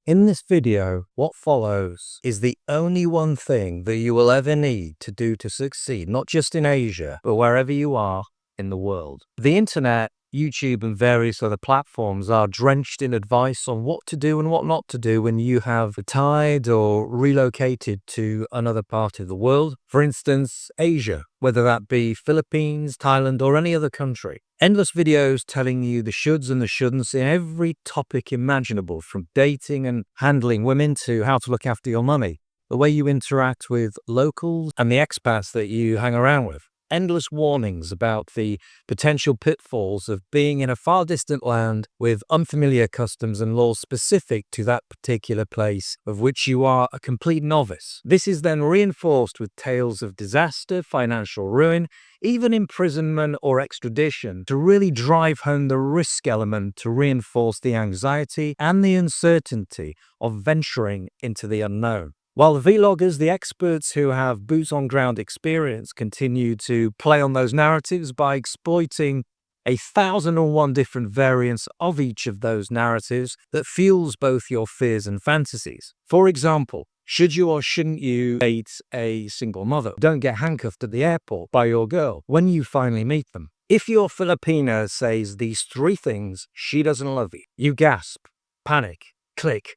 In this video, what follows is the only one thing that you will ever need to do to succeed, not just in Asia, but wherever you are in the world. The internet, YouTube, and various other platforms are drenched in advice on what to do and what not to do when you have retired or relocated to another part of the world. For instance, Asia, whether that be Philippines, Thailand, or any other country. Endless videos telling you the shoulds and the shouldn'ts in every topic imaginable, from dating and handling women to how to look after your money, the way you interact with locals and the expats that you hang around with. Endless warnings about the potential pitfalls of being in a far distant land with unfamiliar customs and laws specific to that particular place of which you are a complete novice. This is then reinforced with tales of disaster, financial ruin, even imprisonment or extradition, to really drive home the risk element, to reinforce the anxiety and the uncertainty of venturing into the unknown. While the vloggers, the experts who have boots on ground experience, continue to play on those narratives by exploiting 1,001 different variants of each of those narratives that fuels both your fears and fantasies. For example, should you or shouldn't you date a single mother? Don't get handcuffed at the airport by your girl when you finally meet them. If your Filipina says these three things, she doesn't love you. You gasp, panic, click.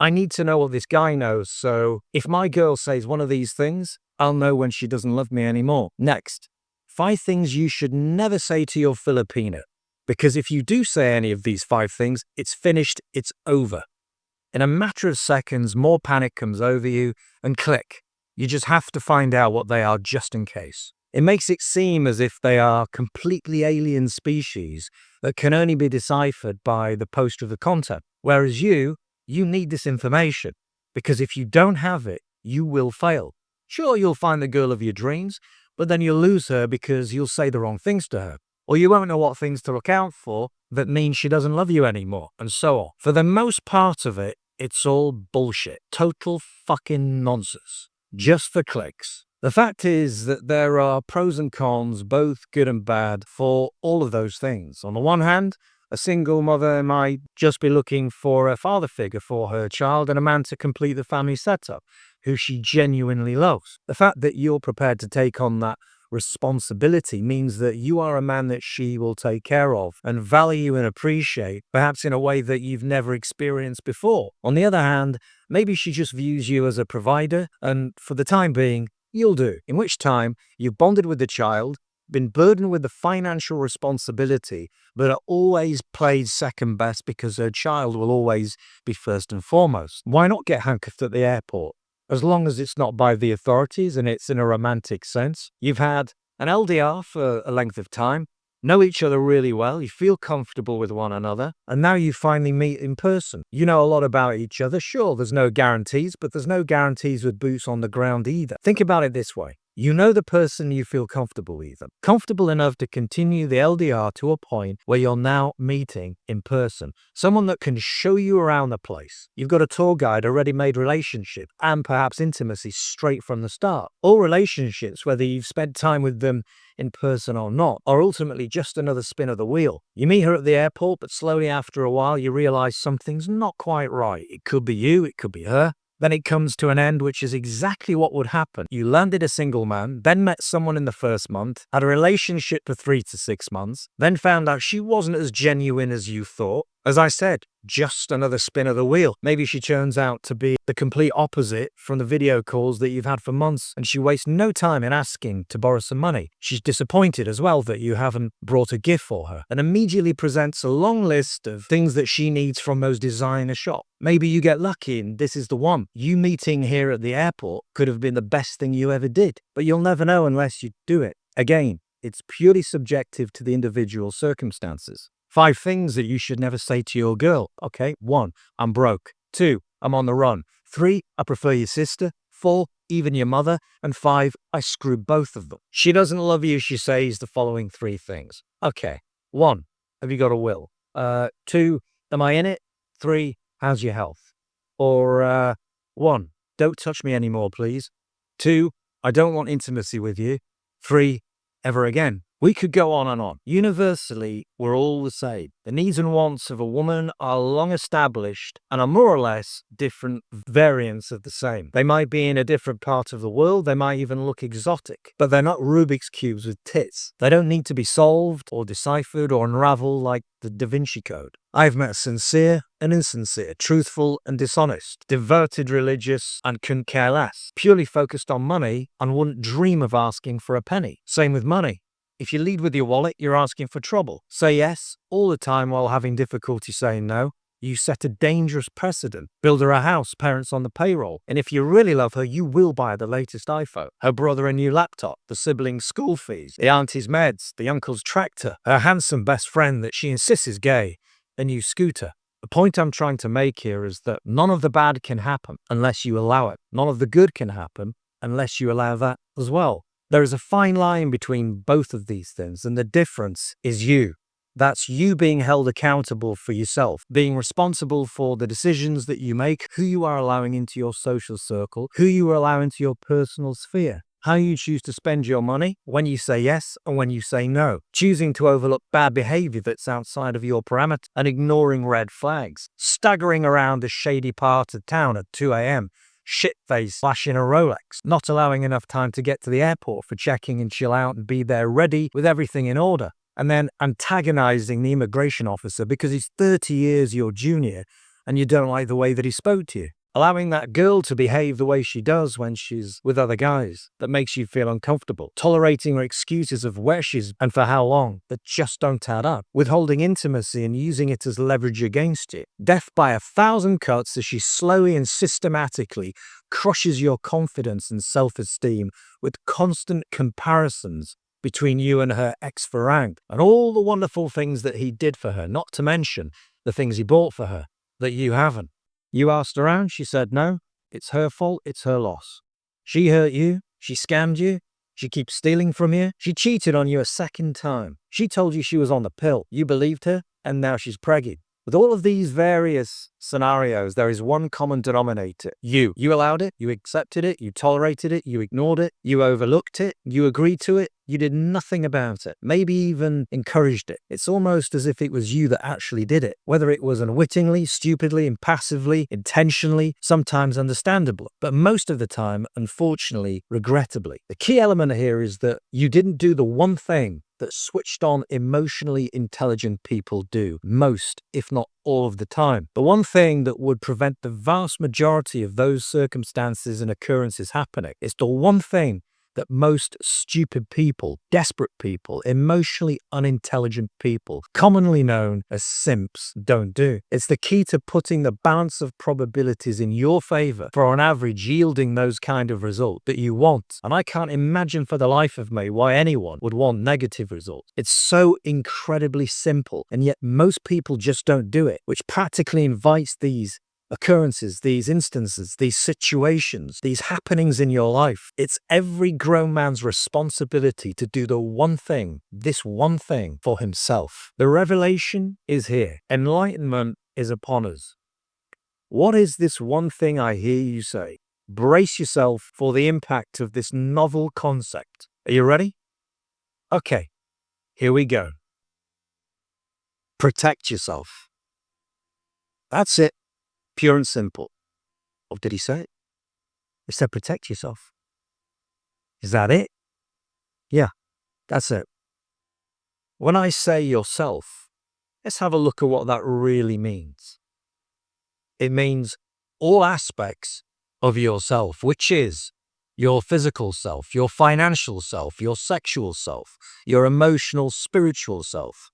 I need to know what this guy knows, so if my girl says one of these things, I'll know when she doesn't love me anymore. Next, 5 things you should never say to your Filipina, because if you do say any of these 5 things, it's finished, it's over. In a matter of seconds, more panic comes over you, and click. You just have to find out what they are just in case. It makes it seem as if they are completely alien species that can only be deciphered by the poster of the content, whereas you need this information, because if you don't have it, you will fail. Sure, you'll find the girl of your dreams, but then you'll lose her because you'll say the wrong things to her. Or you won't know what things to look out for that means she doesn't love you anymore, and so on. For the most part of it, it's all bullshit. Total fucking nonsense. Just for clicks. The fact is that there are pros and cons, both good and bad, for all of those things. On the one hand, a single mother might just be looking for a father figure for her child and a man to complete the family setup, who she genuinely loves. The fact that you're prepared to take on that responsibility means that you are a man that she will take care of and value and appreciate, perhaps in a way that you've never experienced before. On the other hand, maybe she just views you as a provider, and for the time being, you'll do. In which time, you've bonded with the child, been burdened with the financial responsibility, but are always played second best because her child will always be first and foremost. Why not get handcuffed at the airport? As long as it's not by the authorities and it's in a romantic sense. You've had an LDR for a length of time, know each other really well, you feel comfortable with one another, and now you finally meet in person. You know a lot about each other. Sure, there's no guarantees, but there's no guarantees with boots on the ground either. Think about it this way. You know the person you feel comfortable with them. Comfortable enough to continue the LDR to a point where you're now meeting in person. Someone that can show you around the place. You've got a tour guide, a ready-made relationship, and perhaps intimacy straight from the start. All relationships, whether you've spent time with them in person or not, are ultimately just another spin of the wheel. You meet her at the airport, but slowly after a while you realize something's not quite right. It could be you, it could be her. Then it comes to an end, which is exactly what would happen. You landed a single man, then met someone in the first month, had a relationship for 3 to 6 months, then found out she wasn't as genuine as you thought. As I said, just another spin of the wheel. Maybe she turns out to be the complete opposite from the video calls that you've had for months, and she wastes no time in asking to borrow some money. She's disappointed as well that you haven't brought a gift for her, and immediately presents a long list of things that she needs from those designer shops. Maybe you get lucky and this is the one. You meeting here at the airport could have been the best thing you ever did, but you'll never know unless you do it. Again, it's purely subjective to the individual circumstances. 5 things that you should never say to your girl. Okay, 1, I'm broke. 2, I'm on the run. 3, I prefer your sister. 4, even your mother. And 5, I screw both of them. She doesn't love you, she says the following 3 things. Okay, 1, have you got a will? 2, am I in it? 3, how's your health? Or 1, don't touch me anymore, please. 2, I don't want intimacy with you. 3, ever again. We could go on and on. Universally, we're all the same. The needs and wants of a woman are long established and are more or less different variants of the same. They might be in a different part of the world, they might even look exotic, but they're not Rubik's Cubes with tits. They don't need to be solved or deciphered or unraveled like the Da Vinci Code. I've met sincere and insincere, truthful and dishonest, devoted religious and couldn't care less, purely focused on money and wouldn't dream of asking for a penny. Same with money. If you lead with your wallet, you're asking for trouble. Say yes all the time while having difficulty saying no. You set a dangerous precedent. Build her a house, parents on the payroll. And if you really love her, you will buy the latest iPhone, her brother a new laptop, the siblings' school fees, the auntie's meds, the uncle's tractor, her handsome best friend that she insists is gay, a new scooter. The point I'm trying to make here is that none of the bad can happen unless you allow it. None of the good can happen unless you allow that as well. There is a fine line between both of these things, and the difference is you. That's you being held accountable for yourself, being responsible for the decisions that you make, who you are allowing into your social circle, who you allow into your personal sphere, how you choose to spend your money, when you say yes and when you say no, choosing to overlook bad behavior that's outside of your parameter and ignoring red flags, staggering around a shady part of town at 2 a.m., shit-faced flashing a Rolex, not allowing enough time to get to the airport for checking and chill out and be there ready with everything in order, and then antagonizing the immigration officer because he's 30 years your junior and you don't like the way that he spoke to you. Allowing that girl to behave the way she does when she's with other guys that makes you feel uncomfortable. Tolerating her excuses of where she's and for how long that just don't add up. Withholding intimacy and using it as leverage against you. Death by 1,000 cuts as she slowly and systematically crushes your confidence and self-esteem with constant comparisons between you and her ex-Farang and all the wonderful things that he did for her, not to mention the things he bought for her that you haven't. You asked around, she said no, it's her fault, it's her loss. She hurt you, she scammed you, she keeps stealing from you, she cheated on you a second time. She told you she was on the pill, you believed her, and now she's pregnant. With all of these various scenarios, there is one common denominator. You allowed it, you accepted it, you tolerated it, you ignored it, you overlooked it, you agreed to it, you did nothing about it, maybe even encouraged it. It's almost as if it was you that actually did it, whether it was unwittingly, stupidly, impassively, intentionally, sometimes understandably, but most of the time, unfortunately, regrettably. The key element here is that you didn't do the one thing that switched on emotionally intelligent people do most, if not all of the time. The one thing that would prevent the vast majority of those circumstances and occurrences happening is the one thing that most stupid people, desperate people, emotionally unintelligent people, commonly known as simps, don't do. It's the key to putting the balance of probabilities in your favor for on average yielding those kind of results that you want. And I can't imagine for the life of me why anyone would want negative results. It's so incredibly simple, and yet most people just don't do it, which practically invites these occurrences, these instances, these situations, these happenings in your life. It's every grown man's responsibility to do the one thing, this one thing for himself. The revelation is here. Enlightenment is upon us. What is this one thing I hear you say? Brace yourself for the impact of this novel concept. Are you ready? Okay, here we go. Protect yourself. That's it. Pure and simple. Or did he say it? He said protect yourself. Is that it? Yeah, that's it. When I say yourself, let's have a look at what that really means. It means all aspects of yourself, which is your physical self, your financial self, your sexual self, your emotional, spiritual self.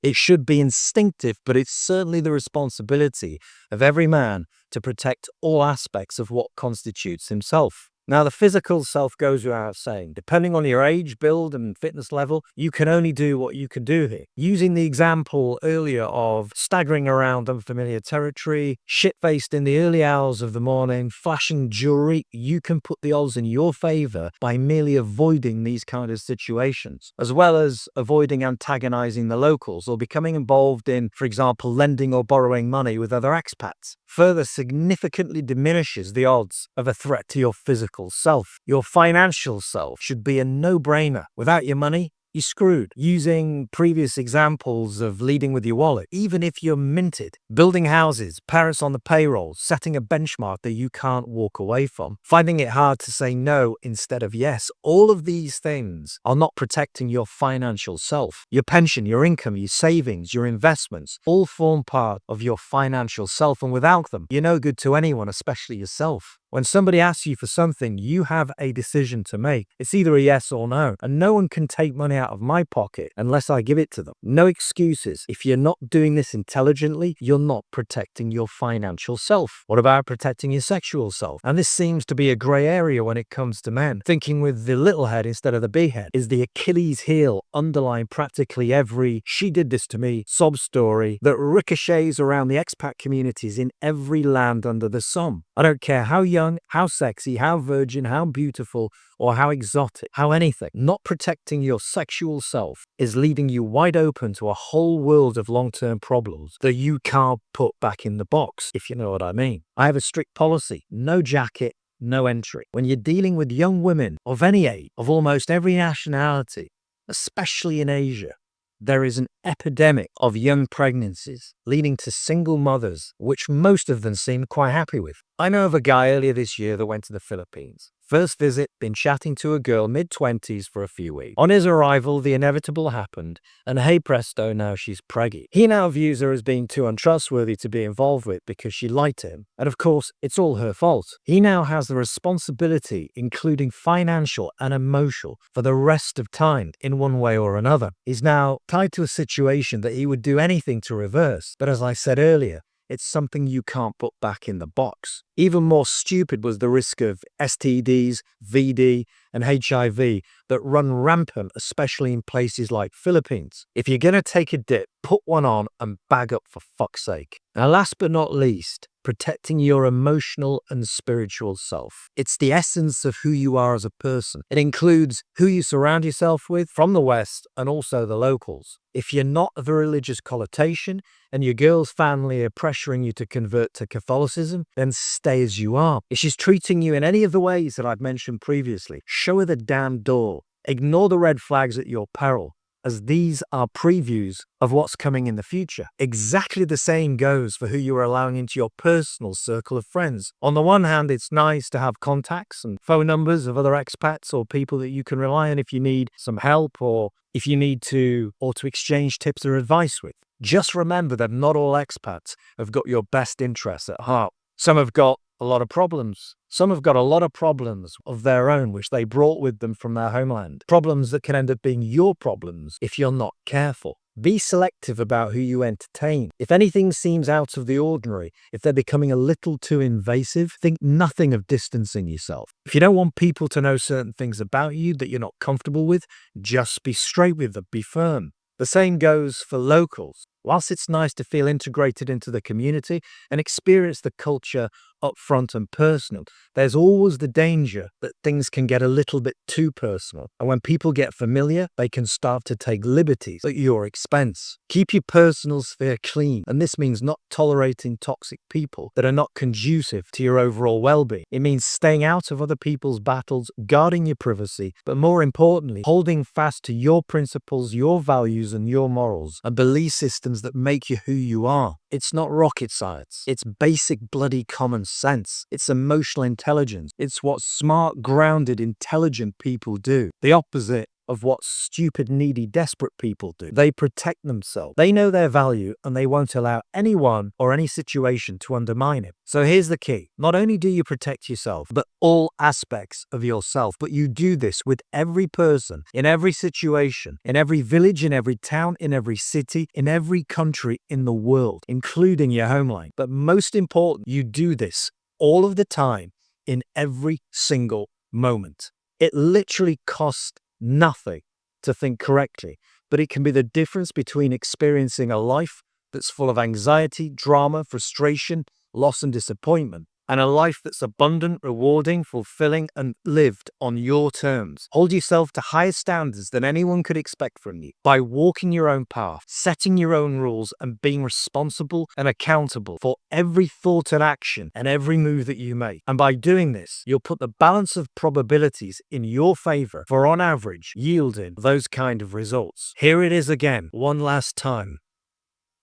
It should be instinctive, but it's certainly the responsibility of every man to protect all aspects of what constitutes himself. Now, the physical self goes without saying. Depending on your age, build, and fitness level, you can only do what you can do here. Using the example earlier of staggering around unfamiliar territory, shit-faced in the early hours of the morning, flashing jewelry, you can put the odds in your favor by merely avoiding these kind of situations, as well as avoiding antagonizing the locals or becoming involved in, for example, lending or borrowing money with other expats. Further significantly diminishes the odds of a threat to your physical self. Your financial self should be a no-brainer. Without your money, you're screwed. Using previous examples of leading with your wallet, even if you're minted, building houses, parents on the payroll, setting a benchmark that you can't walk away from, finding it hard to say no instead of yes, all of these things are not protecting your financial self. Your pension, your income, your savings, your investments, all form part of your financial self, and without them, you're no good to anyone, especially yourself. When somebody asks you for something, you have a decision to make. It's either a yes or no, and no one can take money out of my pocket unless I give it to them. No excuses. If you're not doing this intelligently, you're not protecting your financial self. What about protecting your sexual self? And this seems to be a grey area when it comes to men. Thinking with the little head instead of the big head is the Achilles heel underlying practically every "she did this to me" sob story that ricochets around the expat communities in every land under the sun. I don't care how young, how sexy, how virgin, how beautiful, or how exotic, how anything. Not protecting your sexual self is leaving you wide open to a whole world of long-term problems that you can't put back in the box, if you know what I mean. I have a strict policy: no jacket, no entry. When you're dealing with young women of any age, of almost every nationality, especially in Asia, there is an epidemic of young pregnancies leading to single mothers, which most of them seem quite happy with. I know of a guy earlier this year that went to the Philippines. First visit, been chatting to a girl mid-20s for a few weeks. On his arrival, the inevitable happened, and hey presto, now she's preggy. He now views her as being too untrustworthy to be involved with because she lied to him. And of course, it's all her fault. He now has the responsibility, including financial and emotional, for the rest of time in one way or another. He's now tied to a situation that he would do anything to reverse. But as I said earlier, it's something you can't put back in the box. Even more stupid was the risk of STDs, VD, and HIV that run rampant, especially in places like Philippines. If you're going to take a dip, put one on and bag up for fuck's sake. Now, last but not least, protecting your emotional and spiritual self. It's the essence of who you are as a person. It includes who you surround yourself with from the West and also the locals. If you're not of a religious connotation and your girl's family are pressuring you to convert to Catholicism, then stay as you are. If she's treating you in any of the ways that I've mentioned previously, show her the damn door. Ignore the red flags at your peril, as these are previews of what's coming in the future. Exactly the same goes for who you are allowing into your personal circle of friends. On the one hand, it's nice to have contacts and phone numbers of other expats or people that you can rely on if you need some help or if you need to exchange tips or advice with. Just remember that not all expats have got your best interests at heart. Some have got a lot of problems. Some have got a lot of problems of their own, which they brought with them from their homeland. Problems that can end up being your problems if you're not careful. Be selective about who you entertain. If anything seems out of the ordinary, if they're becoming a little too invasive, think nothing of distancing yourself. If you don't want people to know certain things about you that you're not comfortable with, just be straight with them, be firm. The same goes for locals. Whilst it's nice to feel integrated into the community and experience the culture up front and personal, there's always the danger that things can get a little bit too personal. And when people get familiar, they can start to take liberties at your expense. Keep your personal sphere clean, and this means not tolerating toxic people that are not conducive to your overall well-being. It means staying out of other people's battles, guarding your privacy, but more importantly, holding fast to your principles, your values, and your morals, and belief systems that make you who you are. It's not rocket science. It's basic bloody common sense. It's emotional intelligence. It's what smart, grounded, intelligent people do. The opposite of what stupid, needy, desperate people do. They protect themselves. They know their value and they won't allow anyone or any situation to undermine it. So here's the key. Not only do you protect yourself, but all aspects of yourself. But you do this with every person, in every situation, in every village, in every town, in every city, in every country in the world, including your homeland. But most important, you do this all of the time, in every single moment. It literally costs nothing to think correctly, but it can be the difference between experiencing a life that's full of anxiety, drama, frustration, loss, and disappointment, and a life that's abundant, rewarding, fulfilling, and lived on your terms. Hold yourself to higher standards than anyone could expect from you by walking your own path, setting your own rules, and being responsible and accountable for every thought and action and every move that you make. And by doing this, you'll put the balance of probabilities in your favor for, on average, yielding those kind of results. Here it is again, one last time.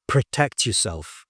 Protect yourself.